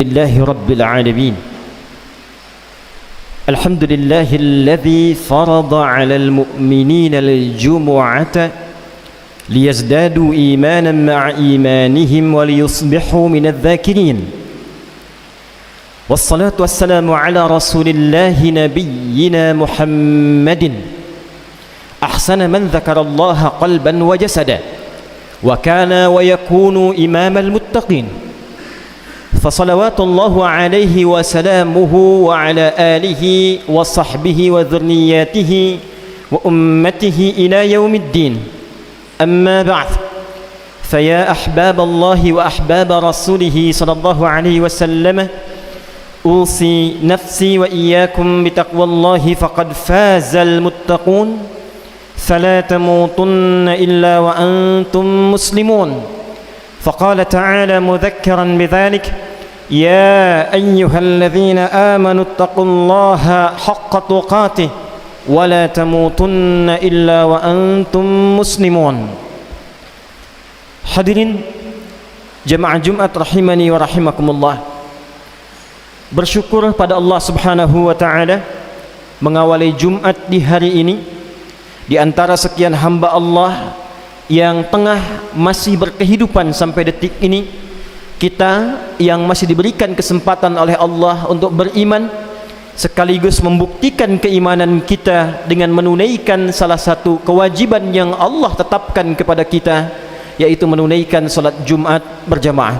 لله رب العالمين الحمد لله الذي فرض على المؤمنين الجمعة ليزدادوا إيمانا مع إيمانهم وليصبحوا من الذاكرين والصلاة والسلام على رسول الله نبينا محمد أحسن من ذكر الله قلبا وجسدا وكان ويكون إمام المتقين فصلوات الله عليه وسلامه وعلى آله وصحبه وذرياته وأمته إلى يوم الدين أما بعد فيا أحباب الله وأحباب رسوله صلى الله عليه وسلم أوصي نفسي وإياكم بتقوى الله فقد فاز المتقون فلا تموتن إلا وأنتم مسلمون فقال تعالى مذكرا بذلك يا أيها الذين آمنوا اتقوا الله حق تقاته ولا تموتن إلا وأنتم مسلمون. Hadirin jemaah Jumat rahimani wa rahimakumullah, bersyukur pada Allah Subhanahu wa taala mengawali Jumat di hari ini di antara sekian hamba Allah yang tengah masih berkehidupan sampai detik ini. Kita yang masih diberikan kesempatan oleh Allah untuk beriman sekaligus membuktikan keimanan kita dengan menunaikan salah satu kewajiban yang Allah tetapkan kepada kita, yaitu menunaikan salat Jumat berjamaah.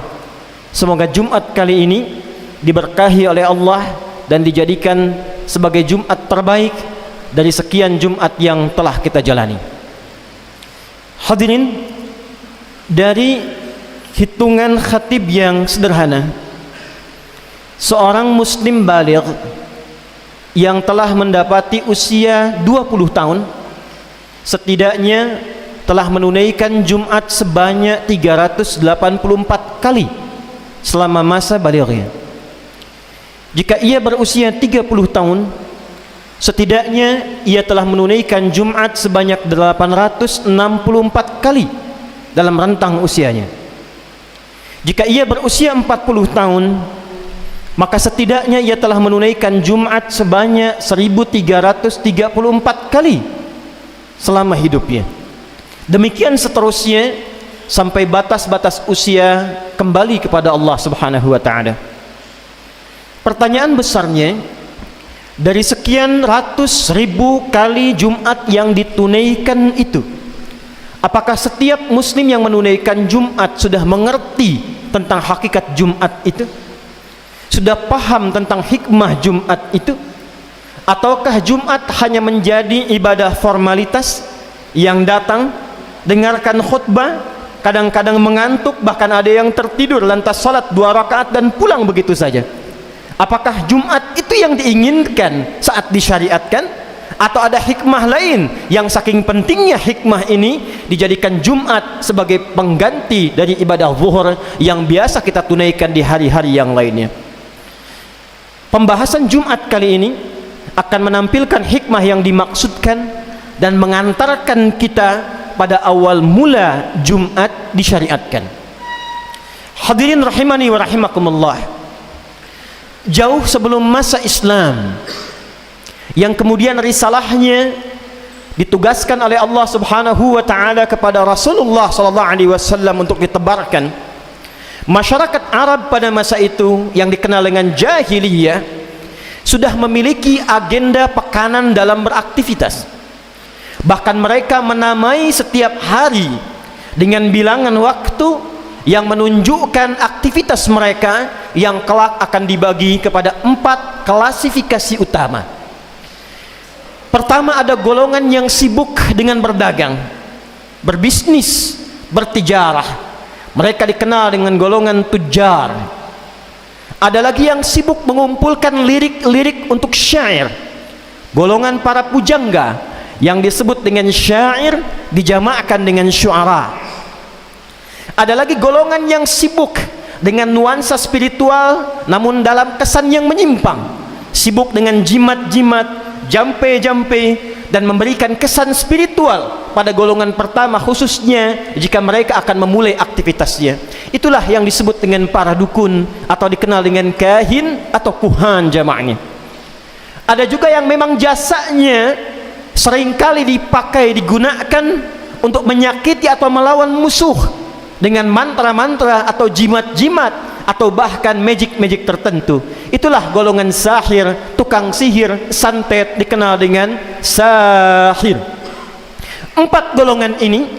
Semoga Jumat kali ini diberkahi oleh Allah dan dijadikan sebagai Jumat terbaik dari sekian Jumat yang telah kita jalani. Hadirin, dari hitungan khatib yang sederhana, seorang muslim baligh yang telah mendapati usia 20 tahun setidaknya telah menunaikan Jumat sebanyak 384 kali selama masa balighnya. Jika ia berusia 30 tahun, setidaknya ia telah menunaikan Jumat sebanyak 864 kali dalam rentang usianya. Jika ia berusia 40 tahun, maka setidaknya ia telah menunaikan Jumat sebanyak 1334 kali selama hidupnya. Demikian seterusnya sampai batas-batas usia kembali kepada Allah Subhanahu wa taala. Pertanyaan besarnya, dari sekian ratus ribu kali Jumat yang ditunaikan itu, apakah setiap muslim yang menunaikan Jumat sudah mengerti tentang hakikat Jumat itu? Sudah paham tentang hikmah Jumat itu? Ataukah Jumat hanya menjadi ibadah formalitas yang datang, dengarkan khutbah, kadang-kadang mengantuk, bahkan ada yang tertidur lantas salat 2 rakaat dan pulang begitu saja? Apakah Jumat itu yang diinginkan saat disyariatkan? Atau ada hikmah lain yang saking pentingnya hikmah ini dijadikan Jumat sebagai pengganti dari ibadah zuhur yang biasa kita tunaikan di hari-hari yang lainnya? Pembahasan Jumat kali ini akan menampilkan hikmah yang dimaksudkan dan mengantarkan kita pada awal mula Jumat disyariatkan. Hadirin rahimani wa rahimakumullah, jauh sebelum masa Islam yang kemudian risalahnya ditugaskan oleh Allah Subhanahu wa taala kepada Rasulullah sallallahu alaihi wasallam untuk ditebarkan, masyarakat Arab pada masa itu yang dikenal dengan jahiliyah sudah memiliki agenda pekanan dalam beraktivitas. Bahkan mereka menamai setiap hari dengan bilangan waktu yang menunjukkan aktivitas mereka yang kelak akan dibagi kepada 4 klasifikasi utama. Pertama, ada golongan yang sibuk dengan berdagang, berbisnis, bertijarah. Mereka dikenal dengan golongan tujar. Ada lagi yang sibuk mengumpulkan lirik-lirik untuk syair, golongan para pujangga yang disebut dengan syair dijamakkan dengan syuara. Ada lagi golongan yang sibuk dengan nuansa spiritual namun dalam kesan yang menyimpang, sibuk dengan jimat-jimat, jampe-jampe, dan memberikan kesan spiritual pada golongan pertama, khususnya jika mereka akan memulai aktivitasnya. Itulah yang disebut dengan para dukun atau dikenal dengan kahin atau kuhan jamaahnya. Ada juga yang memang jasanya seringkali dipakai, digunakan untuk menyakiti atau melawan musuh dengan mantra-mantra atau jimat-jimat atau bahkan magic-magic tertentu. Itulah golongan sahir, tukang sihir, santet, dikenal dengan sahir. 4 golongan ini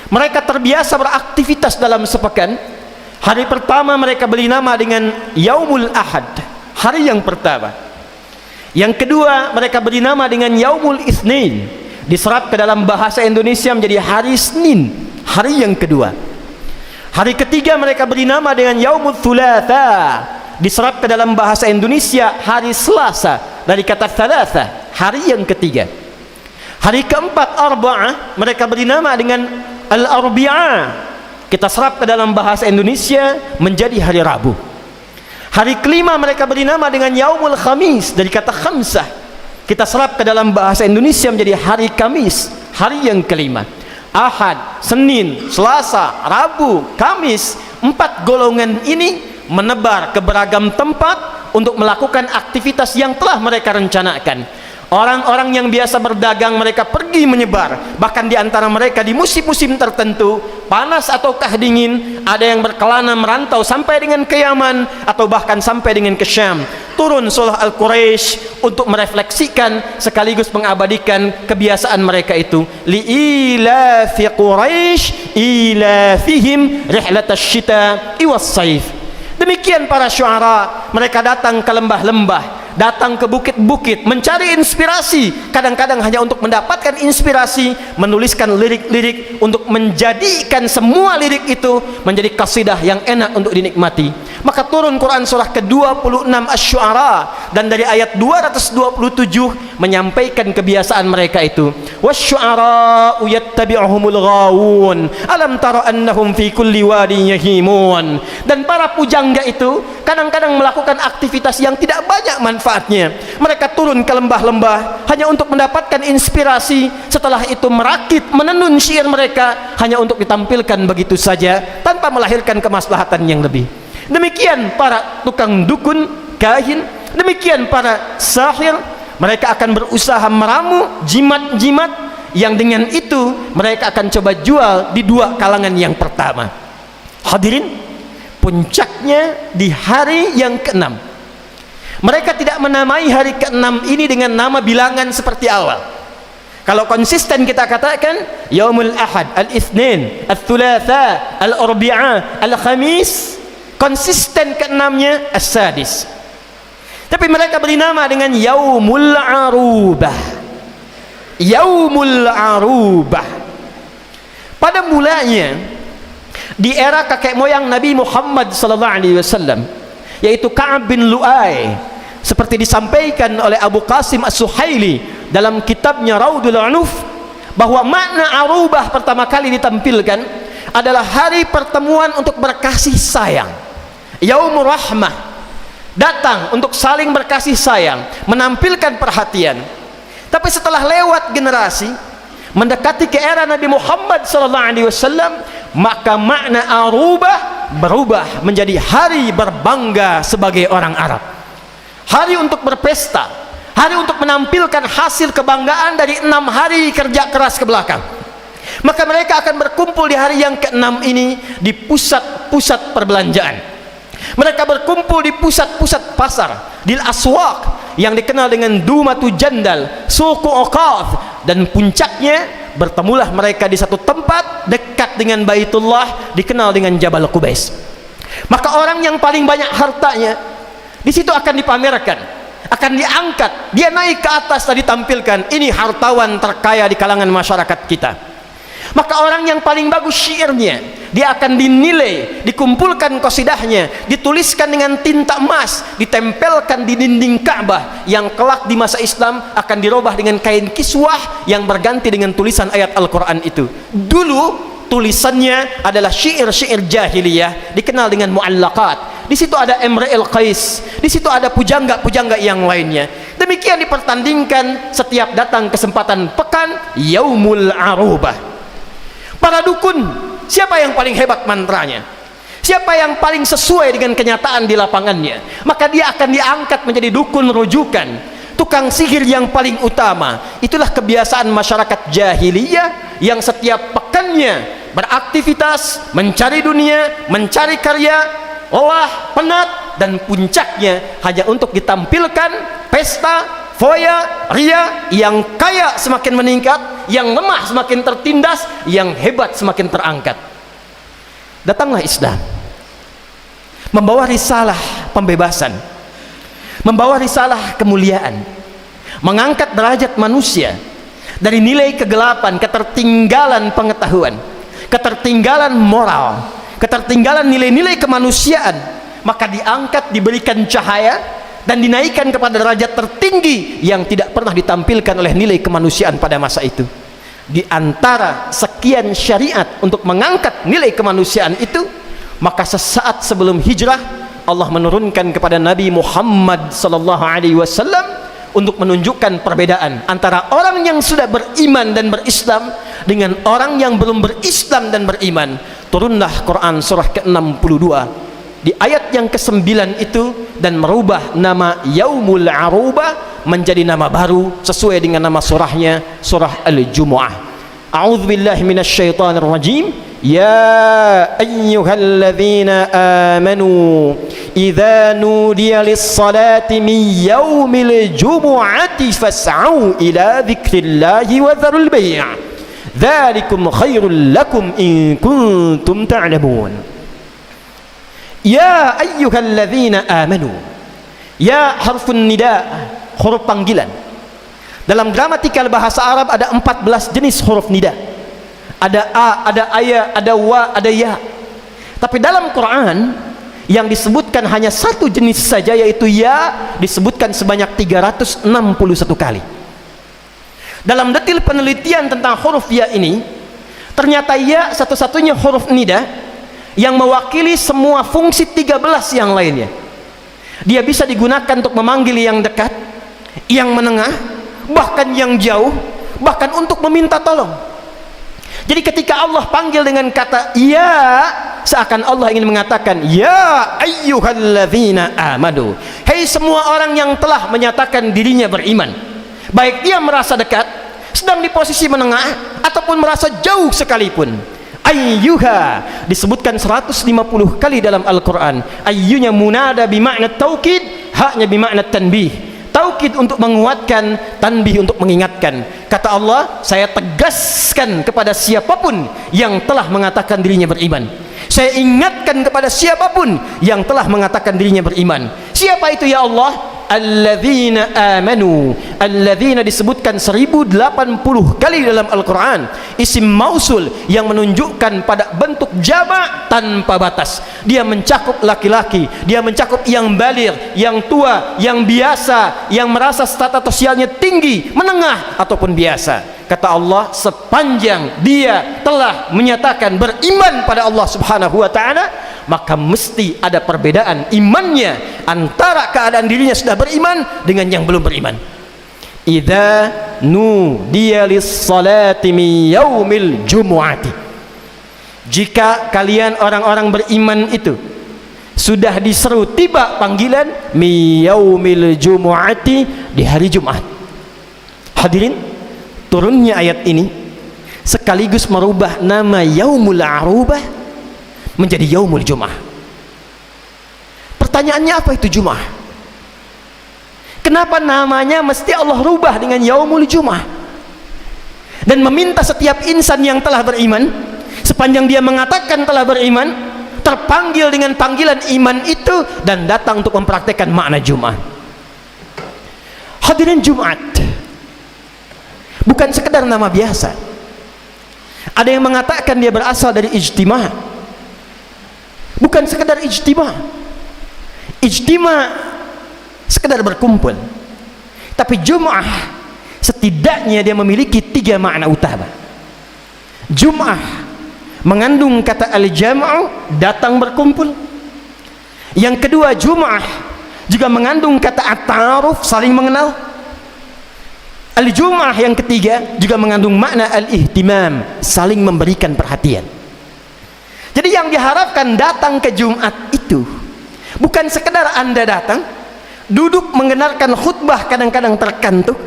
mereka terbiasa beraktivitas dalam sepekan. Hari pertama mereka beri nama dengan Yaumul Ahad, hari yang pertama. Yang kedua mereka beri nama dengan Yaumul Itsnin, diserap ke dalam bahasa Indonesia menjadi hari Senin, hari yang kedua. Hari ketiga mereka beri nama dengan Yaumul Thulatha, diserap ke dalam bahasa Indonesia hari Selasa, dari kata thalatha, hari yang ketiga. Hari keempat Arba'ah mereka beri nama dengan Al-Arbi'ah, kita serap ke dalam bahasa Indonesia menjadi hari Rabu. Hari kelima mereka beri nama dengan Yaumul Khamis, dari kata khamsah, kita serap ke dalam bahasa Indonesia menjadi hari Kamis, hari yang kelima. Ahad, Senin, Selasa, Rabu, Kamis, 4 golongan ini menebar ke beragam tempat untuk melakukan aktivitas yang telah mereka rencanakan. Orang-orang yang biasa berdagang mereka pergi menyebar, bahkan di antara mereka di musim-musim tertentu, panas ataukah dingin, ada yang berkelana merantau sampai dengan ke Yaman atau bahkan sampai dengan ke Syam. Turun surah Al-Quraisy untuk merefleksikan sekaligus mengabadikan kebiasaan mereka itu. Li'ilafi Quraisy ilafihim rihlatasy syita'i was-saif. Demikian para syuara, mereka datang ke lembah-lembah, datang ke bukit-bukit mencari inspirasi, kadang-kadang hanya untuk mendapatkan inspirasi, menuliskan lirik-lirik untuk menjadikan semua lirik itu menjadi qasidah yang enak untuk dinikmati. Maka turun Quran surah ke-26 Asy-Syu'ara, dan dari ayat 227 menyampaikan kebiasaan mereka itu. Wasy-syu'ara'u yattabi'uhumul ghawun alam tara annahum fi kulli wadin yahimun. Dan para pujangga itu kadang-kadang melakukan aktivitas yang tidak banyak manfaatnya. Mereka turun ke lembah-lembah hanya untuk mendapatkan inspirasi, setelah itu merakit, menenun syair mereka hanya untuk ditampilkan begitu saja tanpa melahirkan kemaslahatan yang lebih. Demikian para tukang dukun, kahin, demikian para sahir, mereka akan berusaha meramu jimat-jimat yang dengan itu mereka akan coba jual di 2 kalangan yang pertama. Hadirin, puncaknya di hari yang ke-6. Mereka tidak menamai hari ke-6 ini dengan nama bilangan seperti awal. Kalau konsisten kita katakan Yaumul Ahad, Al-Itsnin, Al-Thulatha, Al-Arbi'ah, Al-Khamis. Konsisten ke-6-nya As-Sadis. Tapi mereka beri nama dengan Yaumul Arubah. Yaumul Arubah. Pada mulanya di era kakek moyang Nabi Muhammad SAW, yaitu Ka'ab bin Lu'ay, seperti disampaikan oleh Abu Qasim As-Suhaili dalam kitabnya Raudul Unuf, bahwa makna Arubah pertama kali ditampilkan adalah hari pertemuan untuk berkasih sayang. Yaumur Rahmah, datang untuk saling berkasih sayang, menampilkan perhatian. Tapi setelah lewat generasi, mendekati ke era Nabi Muhammad SAW, maka makna Arubah berubah menjadi hari berbangga sebagai orang Arab, hari untuk berpesta, hari untuk menampilkan hasil kebanggaan dari 6 hari kerja keras ke belakang. Maka mereka akan berkumpul di hari yang ke-6 ini di pusat-pusat perbelanjaan. Mereka berkumpul di pusat-pusat pasar, di aswaq yang dikenal dengan Dumatu Jandal, Suku Uqath, dan puncaknya bertemulah mereka di satu tempat dekat dengan Baitullah dikenal dengan Jabal Qubais. Maka orang yang paling banyak hartanya di situ akan dipamerkan, akan diangkat, dia naik ke atas dan ditampilkan, ini hartawan terkaya di kalangan masyarakat kita. Maka orang yang paling bagus syairnya, dia akan dinilai, dikumpulkan qasidahnya, dituliskan dengan tinta emas, ditempelkan di dinding Ka'bah yang kelak di masa Islam akan dirubah dengan kain kiswah yang berganti dengan tulisan ayat Al-Quran itu. Dulu tulisannya adalah syair-syair jahiliyah dikenal dengan mu'allaqat. Di situ ada Imra'il Qais, di situ ada pujangga-pujangga yang lainnya. Demikian yang dipertandingkan setiap datang kesempatan pekan Yaumul Arubah. Para dukun, siapa yang paling hebat mantranya, siapa yang paling sesuai dengan kenyataan di lapangannya, maka dia akan diangkat menjadi dukun rujukan, tukang sihir yang paling utama. Itulah kebiasaan masyarakat jahiliyah yang setiap pekannya beraktivitas, mencari dunia, mencari karya, lelah, penat, dan puncaknya hanya untuk ditampilkan pesta, foya, ria. Yang kaya semakin meningkat, yang lemah semakin tertindas, yang hebat semakin terangkat. Datanglah Islam membawa risalah pembebasan, membawa risalah kemuliaan, mengangkat derajat manusia dari nilai kegelapan, ketertinggalan pengetahuan, ketertinggalan moral, ketertinggalan nilai-nilai kemanusiaan, maka diangkat, diberikan cahaya dan dinaikkan kepada derajat tertinggi yang tidak pernah ditampilkan oleh nilai kemanusiaan pada masa itu. Di antara sekian syariat untuk mengangkat nilai kemanusiaan itu, maka sesaat sebelum hijrah Allah menurunkan kepada Nabi Muhammad sallallahu alaihi wasallam untuk menunjukkan perbedaan antara orang yang sudah beriman dan berislam dengan orang yang belum berislam dan beriman. Turunlah Quran surah ke-62 di ayat yang ke-9 itu dan merubah nama Yaumul Arubah menjadi nama baru sesuai dengan nama surahnya, surah Al-Jumu'ah. A'udzubillahi minasyaitonir rajim. Ya ayyuhalladzina amanu idza nudiya lis-salati min yaumil jumu'ati fas'au ila dzikrillahi wa dzarul bai'. Dzalikum khairul lakum in kuntum ta'lamun. Ya ayyuhalladzina amanu. Ya harfun nida, huruf panggilan. Dalam gramatikal bahasa Arab ada 14 jenis huruf nida. Ada a, ada aya, ada wa, ada ya. Tapi dalam Quran yang disebutkan hanya satu jenis saja, yaitu ya, disebutkan sebanyak 361 kali. Dalam detil penelitian tentang huruf ya ini, ternyata ya satu-satunya huruf nida yang mewakili semua fungsi 13 yang lainnya. Dia bisa digunakan untuk memanggil yang dekat, yang menengah, bahkan yang jauh, bahkan untuk meminta tolong. Jadi ketika Allah panggil dengan kata ya, seakan Allah ingin mengatakan ya ayyuhalladzina amanu, hei semua orang yang telah menyatakan dirinya beriman, baik dia merasa dekat, sedang di posisi menengah, ataupun merasa jauh sekalipun. Ayyuha disebutkan 150 kali dalam Al-Quran. Ayyunya munada bimakna taukid, haknya bimakna tanbih. Taukid untuk menguatkan, tanbih untuk mengingatkan. Kata Allah, saya tegaskan kepada siapapun yang telah mengatakan dirinya beriman. Saya ingatkan kepada siapapun yang telah mengatakan dirinya beriman. Siapa itu ya Allah? Alladzina amanu. Alladzina disebutkan 1080 kali dalam Al-Quran. Isim mausul yang menunjukkan pada bentuk jamak tanpa batas. Dia mencakup laki-laki, dia mencakup yang baligh, yang tua, yang biasa, yang merasa status sosialnya tinggi, menengah, ataupun biasa. Kata Allah, sepanjang dia telah menyatakan beriman pada Allah subhanahu wa ta'ala, maka mesti ada perbedaan imannya antara keadaan dirinya sudah beriman dengan yang belum beriman. Idza nudiya lis-salati min yaumil jumu'ati, jika kalian orang-orang beriman itu sudah diseru tiba panggilan min yaumil jumu'ati, di hari Jumat. Hadirin, turunnya ayat ini sekaligus merubah nama Yaumul Arubah menjadi Yaumul Jum'ah. Pertanyaannya, apa itu Jum'ah? Kenapa namanya mesti Allah rubah dengan Yaumul Jum'ah? Dan meminta setiap insan yang telah beriman, sepanjang dia mengatakan telah beriman, terpanggil dengan panggilan iman itu dan datang untuk mempraktekkan makna Jum'ah. Hadirin, Jumat bukan sekedar nama biasa. Ada yang mengatakan dia berasal dari ijtima'. Bukan sekedar ijtima'. Ijtima' sekedar berkumpul. Tapi Jum'ah setidaknya dia memiliki 3 makna utama. Jum'ah mengandung kata al-jam'u, datang berkumpul. Yang kedua, Jum'ah juga mengandung kata at-ta'aruf, saling mengenal. Al-Jum'ah yang ketiga juga mengandung makna al-ihtimam, saling memberikan perhatian. Jadi yang diharapkan datang ke Jumat itu bukan sekedar Anda datang, duduk mendengarkan khutbah kadang-kadang terkantuk,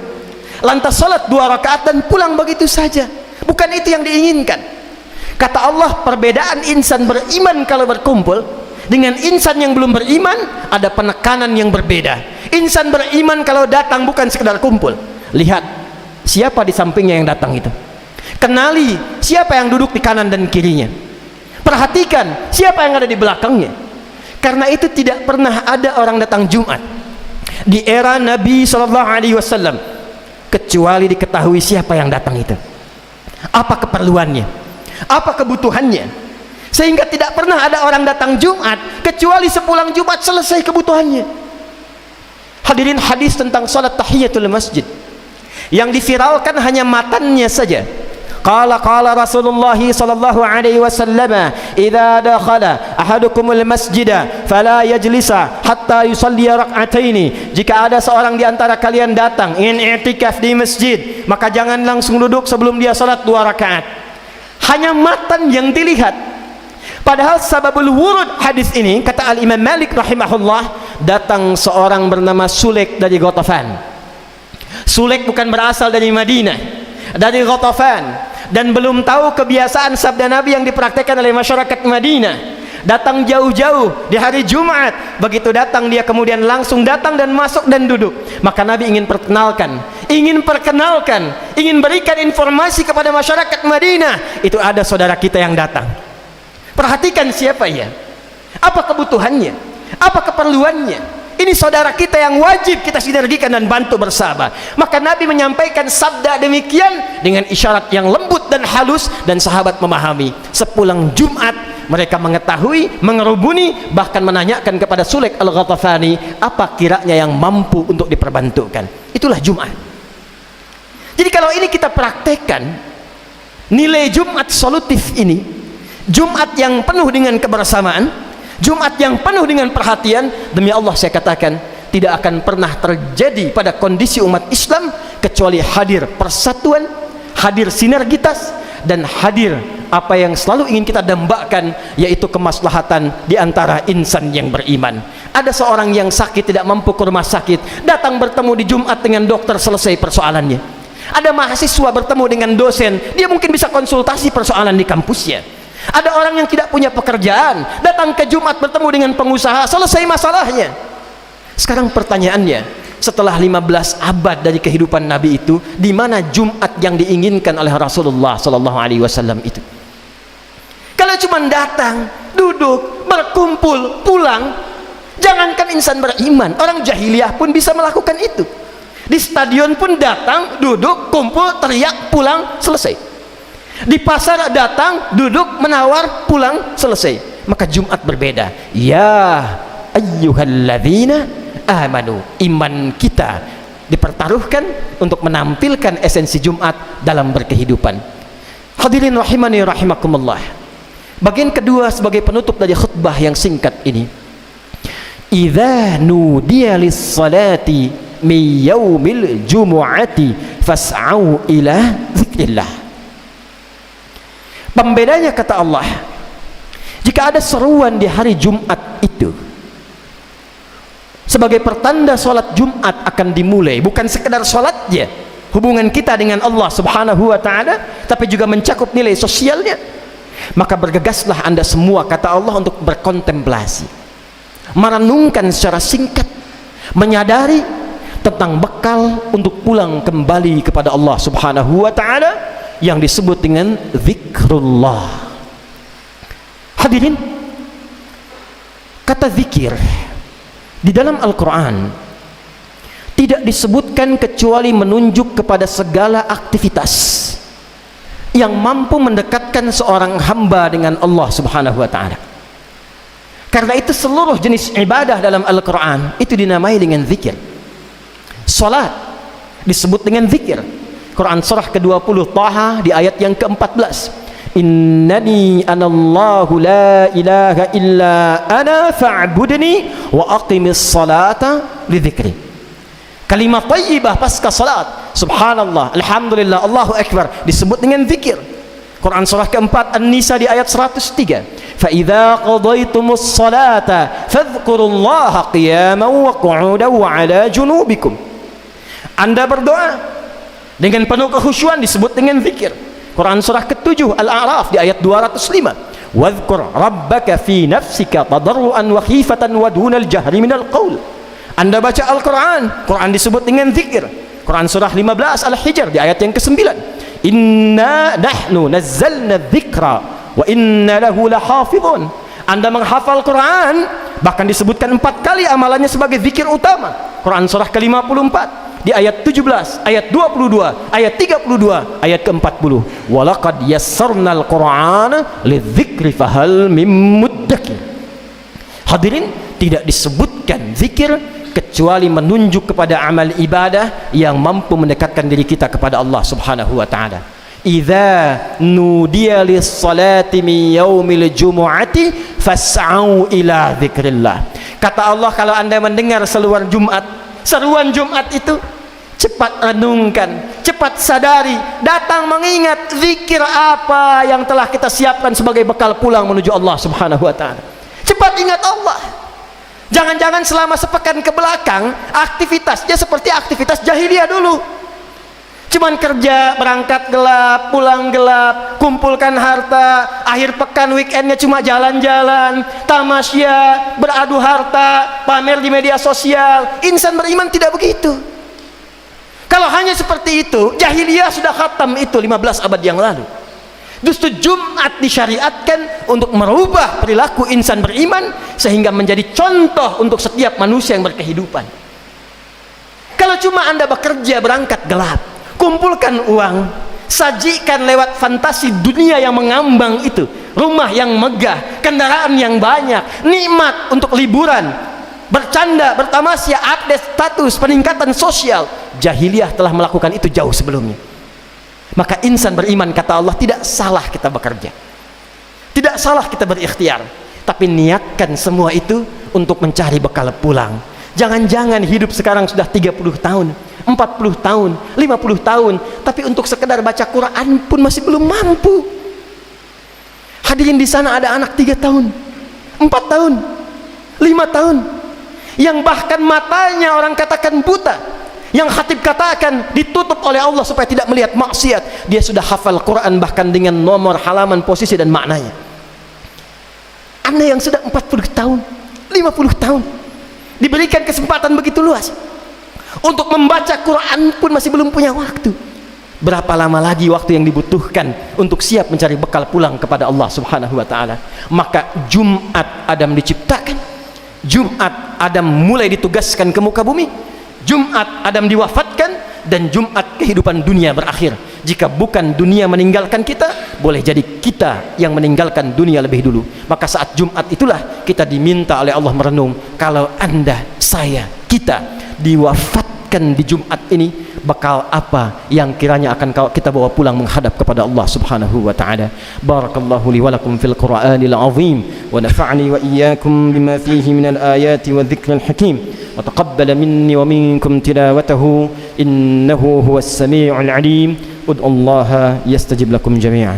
lantas salat 2 rakaat dan pulang begitu saja. Bukan itu yang diinginkan. Kata Allah, perbedaan insan beriman kalau berkumpul dengan insan yang belum beriman ada penekanan yang berbeda. Insan beriman kalau datang bukan sekedar kumpul. Lihat siapa di sampingnya yang datang itu. Kenali siapa yang duduk di kanan dan kirinya. Perhatikan siapa yang ada di belakangnya. Karena itu tidak pernah ada orang datang Jumat di era Nabi SAW kecuali diketahui siapa yang datang itu, apa keperluannya, apa kebutuhannya, sehingga tidak pernah ada orang datang Jumat kecuali sepulang Jumat selesai kebutuhannya. Hadirin, hadis tentang salat tahiyatul masjid yang diviralkan hanya matannya saja. Qala Rasulullah sallallahu alaihi wasallam, "Idza dakhala ahadukumul masjida fala yajlisa hatta yusalli rak'ataini." Jika ada seorang di antara kalian datang ingin i'tikaf di masjid, maka jangan langsung duduk sebelum dia salat 2 rakaat. Hanya matan yang dilihat. Padahal sababul wurud hadis ini, kata Al-Imam Malik rahimahullah, datang seorang bernama Sulaik dari Ghatafan. Sulaik bukan berasal dari Madinah, dari Ghatafan, dan belum tahu kebiasaan sabda Nabi yang dipraktekkan oleh masyarakat Madinah. Datang jauh-jauh di hari Jumat. Begitu datang dia kemudian langsung datang dan masuk dan duduk. Maka Nabi ingin perkenalkan, ingin berikan informasi kepada masyarakat Madinah, itu ada saudara kita yang datang. Perhatikan siapa ia, apa kebutuhannya, apa keperluannya. Ini saudara kita yang wajib kita sinergikan dan bantu bersama. Maka Nabi menyampaikan sabda demikian dengan isyarat yang lembut dan halus, dan sahabat memahami. Sepulang Jumat mereka mengetahui, mengerubuni, bahkan menanyakan kepada Sulaik al-Ghatafani apa kiranya yang mampu untuk diperbantukan. Itulah Jumat. Jadi kalau ini kita praktekkan, nilai Jumat solutif ini, Jumat yang penuh dengan kebersamaan, Jumat yang penuh dengan perhatian, demi Allah saya katakan tidak akan pernah terjadi pada kondisi umat Islam kecuali hadir persatuan, hadir sinergitas, dan hadir apa yang selalu ingin kita dambakan, yaitu kemaslahatan di antara insan yang beriman. Ada seorang yang sakit tidak mampu ke rumah sakit, datang bertemu di Jumat dengan dokter, selesai persoalannya. Ada mahasiswa bertemu dengan dosen, dia mungkin bisa konsultasi persoalan di kampusnya. Ada orang yang tidak punya pekerjaan, datang ke Jumat bertemu dengan pengusaha, selesai masalahnya. Sekarang pertanyaannya, setelah 15 abad dari kehidupan Nabi itu, di mana Jumat yang diinginkan oleh Rasulullah sallallahu alaihi wasallam itu? Kalau cuma datang, duduk, berkumpul, pulang, jangankan insan beriman, orang jahiliyah pun bisa melakukan itu. Di stadion pun datang, duduk, kumpul, teriak, pulang, selesai. Di pasar datang, duduk, menawar, pulang, selesai. Maka Jumat berbeda. Ya ayyuhalladzina amanu, iman kita dipertaruhkan untuk menampilkan esensi Jumat dalam berkehidupan. Hadirin rahimani rahimakumullah. Bagian kedua sebagai penutup dari khutbah yang singkat ini, idza nudiya lis-salati min yaumil jumu'ati fas'au ila dzikrillah. Pembedanya, kata Allah, jika ada seruan di hari Jumat itu sebagai pertanda sholat Jumat akan dimulai, bukan sekedar sholatnya, hubungan kita dengan Allah subhanahu wa ta'ala, tapi juga mencakup nilai sosialnya, maka bergegaslah anda semua, kata Allah, untuk berkontemplasi, merenungkan secara singkat, menyadari tentang bekal untuk pulang kembali kepada Allah subhanahu wa ta'ala yang disebut dengan zikrullah. Hadirin, kata zikir di dalam Al-Quran tidak disebutkan kecuali menunjuk kepada segala aktivitas yang mampu mendekatkan seorang hamba dengan Allah subhanahu wa ta'ala. Karena itu seluruh jenis ibadah dalam Al-Quran itu dinamai dengan zikir. Salat disebut dengan zikir. Quran surah ke-20 Taha di ayat yang ke-14, innani anallahu la ilaha illa ana fa'budni wa aqimis salata li dzikri. Kalimat thayyibah pasca salat, subhanallah, alhamdulillah, Allahu akbar disebut dengan zikir. Quran surah keempat An-Nisa di ayat 103, فَإِذَا قَضَيْتُمُ الصَّلَاةَ فَاذْكُرُوا اللَّهَ قِيَامًا وَقُعُودًا وَعَلَى جُنُوبِكُمْ. Anda berdoa dengan penuh kekhusyuan disebut dengan zikir. Quran surah ke-7 Al-A'raf di ayat 205, وَاذْكُرْ رَبَّكَ فِي نَفْسِكَ تَضَرُّعًا وَخِيفَةً وَدُونَ الْجَهْرِ مِنَ الْقَوْلِ. Anda baca Al-Quran, Quran disebut dengan zikir. Quran surah 15 Al-Hijr di ayat yang ke-9, inna nahnu nazzalna dzikra wa inna lahu lahafizun. Anda menghafal Quran, bahkan disebutkan 4 kali amalannya sebagai zikir utama. Quran surah ke-54 di ayat 17, ayat 22, ayat 32, ayat ke-40, walaqad yassarnal qur'ana lidzikri fahal mim muddakir. Hadirin, tidak disebutkan zikir kecuali menunjuk kepada amal ibadah yang mampu mendekatkan diri kita kepada Allah Subhanahu wa taala. Idza nudiya lis-salati min yaumil jumu'ati fas'au ila dzikrillah. Kata Allah, kalau Anda mendengar seruan Jumat itu, cepat renungkan, cepat sadari, datang mengingat zikir apa yang telah kita siapkan sebagai bekal pulang menuju Allah Subhanahu wa taala. Cepat ingat Allah. Jangan-jangan selama sepekan ke belakang aktivitasnya seperti aktivitas jahiliyah dulu. Cuman kerja, berangkat gelap, pulang gelap, kumpulkan harta, akhir pekan weekendnya cuma jalan-jalan, tamasya, beradu harta, pamer di media sosial. Insan beriman tidak begitu. Kalau hanya seperti itu, jahiliyah sudah khatam itu 15 abad yang lalu. Justru Jumat disyariatkan untuk merubah perilaku insan beriman sehingga menjadi contoh untuk setiap manusia yang berkehidupan. Kalau cuma Anda bekerja berangkat gelap, kumpulkan uang, sajikan lewat fantasi dunia yang mengambang itu, rumah yang megah, kendaraan yang banyak, nikmat untuk liburan, bercanda, bertamasya, update status, peningkatan sosial. Jahiliyah telah melakukan itu jauh sebelumnya. Maka insan beriman, kata Allah, tidak salah kita bekerja, tidak salah kita berikhtiar, tapi niatkan semua itu untuk mencari bekal pulang. Jangan-jangan hidup sekarang sudah 30 tahun, 40 tahun, 50 tahun, tapi untuk sekedar baca Quran pun masih belum mampu. Hadirin, di sana ada anak 3 tahun, 4 tahun, 5 tahun, yang bahkan matanya orang katakan buta, yang khatib katakan ditutup oleh Allah supaya tidak melihat maksiat. Dia sudah hafal Quran bahkan dengan nomor, halaman, posisi dan maknanya. Anda yang sudah 40 tahun, 50 tahun, diberikan kesempatan begitu luas untuk membaca Quran pun masih belum punya waktu. Berapa lama lagi waktu yang dibutuhkan untuk siap mencari bekal pulang kepada Allah Subhanahu wa taala? Maka Jumat Adam diciptakan, Jumat Adam mulai ditugaskan ke muka bumi, Jumat Adam diwafatkan, dan Jumat kehidupan dunia berakhir. Jika bukan dunia meninggalkan kita, boleh jadi kita yang meninggalkan dunia lebih dulu. Maka saat Jumat itulah kita diminta oleh Allah merenung, kalau Anda, saya, kita diwafatkan di Jumat ini, bekal apa yang kiranya akan kita bawa pulang menghadap kepada Allah Subhanahu wa taala. Barakallahu li wa lakum fil Qur'anil azim wa nafa'ani wa iyyakum bima fihi minal ayati wa dzikril hakim wa taqabbala minni wa minkum tilawatahu innahu huwas samii'ul 'alim. Ud'ullaha yastajib lakum jami'an.